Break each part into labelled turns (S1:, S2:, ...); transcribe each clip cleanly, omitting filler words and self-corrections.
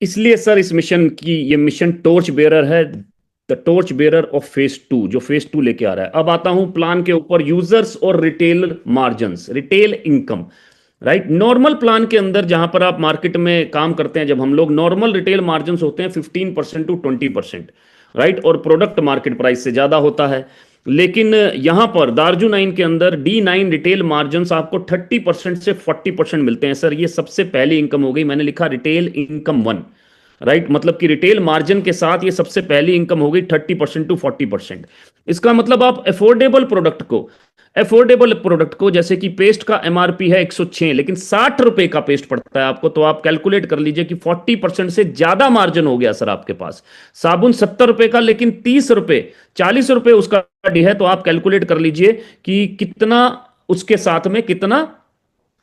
S1: इसलिए सर इस मिशन की, ये मिशन टॉर्च बेरर है, the torch bearer of phase 2, जो फेज 2 लेके आ रहा है। अब आता हूं प्लान के ऊपर, यूजर्स और retail margins, retail income. Right, normal plan के अंदर जहां पर आप मार्केट में काम करते हैं, जब हम लोग, नॉर्मल रिटेल मार्जिन्स होते हैं 15% to 20%। राइट, और प्रोडक्ट मार्केट प्राइस से ज्यादा होता है। लेकिन यहां पर दार्जु 9 के अंदर D9 रिटेल मार्जिन्स आपको 30% से 40% मिलते हैं सर। ये सबसे पहली इनकम हो गई, मैंने लिखा रिटेल इनकम 1। राइट, मतलब कि रिटेल मार्जिन के साथ ये सबसे पहली इनकम हो गई 30% to 40%। इसका मतलब आप अफोर्डेबल प्रोडक्ट को, जैसे कि पेस्ट का MRP है 106, लेकिन 60 रुपए का पेस्ट पड़ता है आपको, तो आप कैलकुलेट कर लीजिए कि 40% से ज्यादा मार्जिन हो गया सर आपके पास। साबुन 70 रुपए का, लेकिन 30 रुपए, 40 रुपए उसका डी है, तो आप कैलकुलेट कर लीजिए कि कितना, उसके साथ में कितना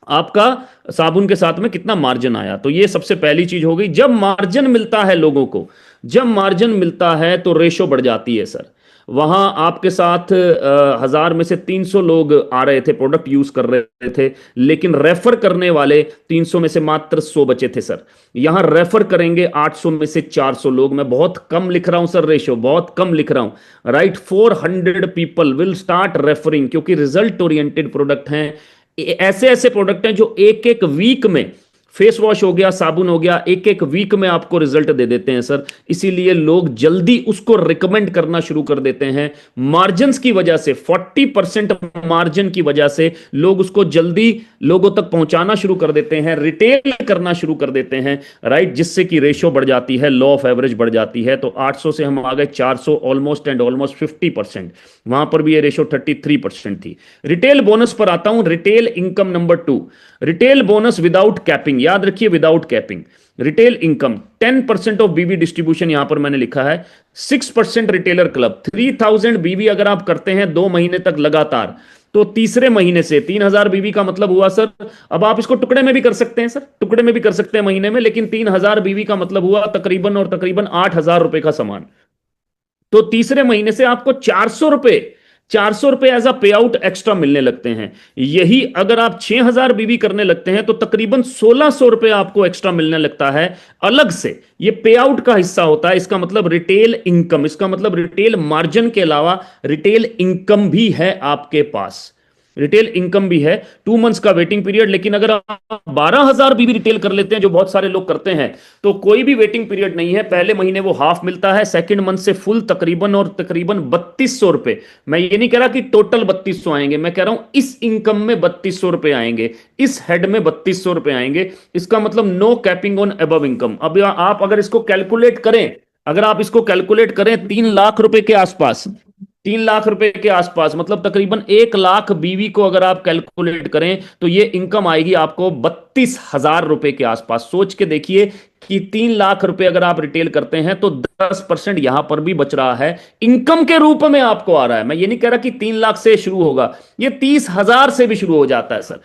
S1: आपका, साबुन के साथ में कितना मार्जिन आया। तो ये सबसे पहली चीज हो गई। जब मार्जिन मिलता है लोगों को, जब मार्जिन मिलता है तो रेशो बढ़ जाती है सर। वहां आपके साथ 1000 में से 300 लोग आ रहे थे, प्रोडक्ट यूज कर रहे थे, लेकिन रेफर करने वाले 300 में से मात्र 100 बचे थे सर। यहां रेफर करेंगे 800 में से 400 लोग। मैं बहुत कम लिख रहा हूं सर, रेशो बहुत कम लिख रहा हूं। Right, 400 people will start referring, क्योंकि रिजल्ट ओरिएंटेड प्रोडक्ट हैं। ऐसे ऐसे प्रोडक्ट हैं जो एक एक वीक में, फेस वॉश हो गया, साबुन हो गया, एक एक वीक में आपको रिजल्ट दे देते हैं सर। इसीलिए लोग जल्दी उसको रिकमेंड करना शुरू कर देते हैं। मार्जिन की वजह से, 40% मार्जिन की वजह से लोग उसको जल्दी लोगों तक पहुंचाना शुरू कर देते हैं, रिटेल करना शुरू कर देते हैं। राइट, जिससे कि रेशो बढ़ जाती है, लॉ ऑफ एवरेज बढ़ जाती है। तो 800 से हम आ गए 400, ऑलमोस्ट एंड ऑलमोस्ट 50%। वहां पर भी ये रेशो 33% थी। रिटेल बोनस पर आता हूं, retail income number 2, retail bonus without capping, याद रखिए without capping. Retail income 10% of बीवी डिस्ट्रीब्यूशन, यहां पर मैंने लिखा है 6% रिटेलर क्लब। 3000 बीवी अगर आप करते हैं 2 महीने तक लगातार, तो तीसरे महीने से 3000 बीवी का मतलब हुआ सर, अब आप इसको टुकड़े में भी कर सकते हैं सर, टुकड़े में भी कर सकते हैं महीने में, लेकिन 3000 बीवी का मतलब हुआ तकरीबन और तकरीबन 8000 रुपए का सामान। तो तीसरे महीने से आपको 400 रुपए, 400 रुपए एज अ पे आउट एक्स्ट्रा मिलने लगते हैं। यही अगर आप 6000 बीबी करने लगते हैं तो तकरीबन 1600 रुपए आपको एक्स्ट्रा मिलने लगता है अलग से। ये पे आउट का हिस्सा होता है। इसका मतलब रिटेल इनकम, इसका मतलब रिटेल मार्जिन के अलावा रिटेल इनकम भी है आपके पास, रिटेल इनकम भी है। 2 मंथ्स का वेटिंग पीरियड। लेकिन अगर आप 12,000 भी रिटेल कर लेते हैं, जो बहुत सारे लोग करते हैं, तो कोई भी वेटिंग पीरियड नहीं है। पहले महीने वो हाफ मिलता है, सेकंड मंथ से फुल तकरीबन, और तकरीबन 3200 रुपए। मैं ये नहीं कह रहा कि टोटल 3200 आएंगे, मैं कह रहा हूं इस इनकम में 3200 रुपए आएंगे, इस हेड में 3200 रुपए आएंगे। इसका मतलब no capping on above income. अब आप अगर इसको कैलकुलेट करें, अगर आप इसको कैलकुलेट करें 3 लाख रुपए के आसपास, 3 लाख रुपए के आसपास, मतलब तकरीबन 1 लाख बीवी को अगर आप कैलकुलेट करें, तो ये इनकम आएगी आपको 32,000 रुपए के आसपास। सोच के देखिए कि 3 लाख रुपए अगर आप रिटेल करते हैं तो 10% यहां पर भी बच रहा है, इनकम के रूप में आपको आ रहा है। मैं ये नहीं कह रहा कि 3 लाख से शुरू होगा, ये 30,000 से भी शुरू हो जाता है सर।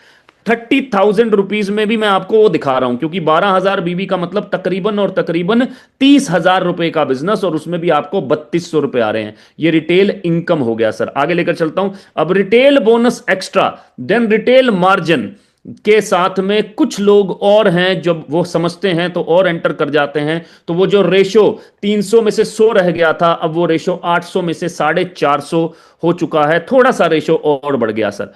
S1: 30,000 रुपीज में भी मैं आपको वो दिखा रहा हूं, क्योंकि 12,000 बीबी का मतलब तकरीबन और तकरीबन 30,000 रुपए का बिजनेस, और उसमें भी आपको 3200 रुपए आ रहे हैं। ये रिटेल इनकम हो गया सर। आगे लेकर चलता हूं। अब retail bonus extra, then retail margin के साथ में कुछ लोग और हैं जब वो समझते हैं तो और एंटर कर जाते हैं। तो वो जो रेशो 300 में से 100 रह गया था, अब वो रेशो 800 में से 450 हो चुका है। थोड़ा सा रेशो और बढ़ गया सर।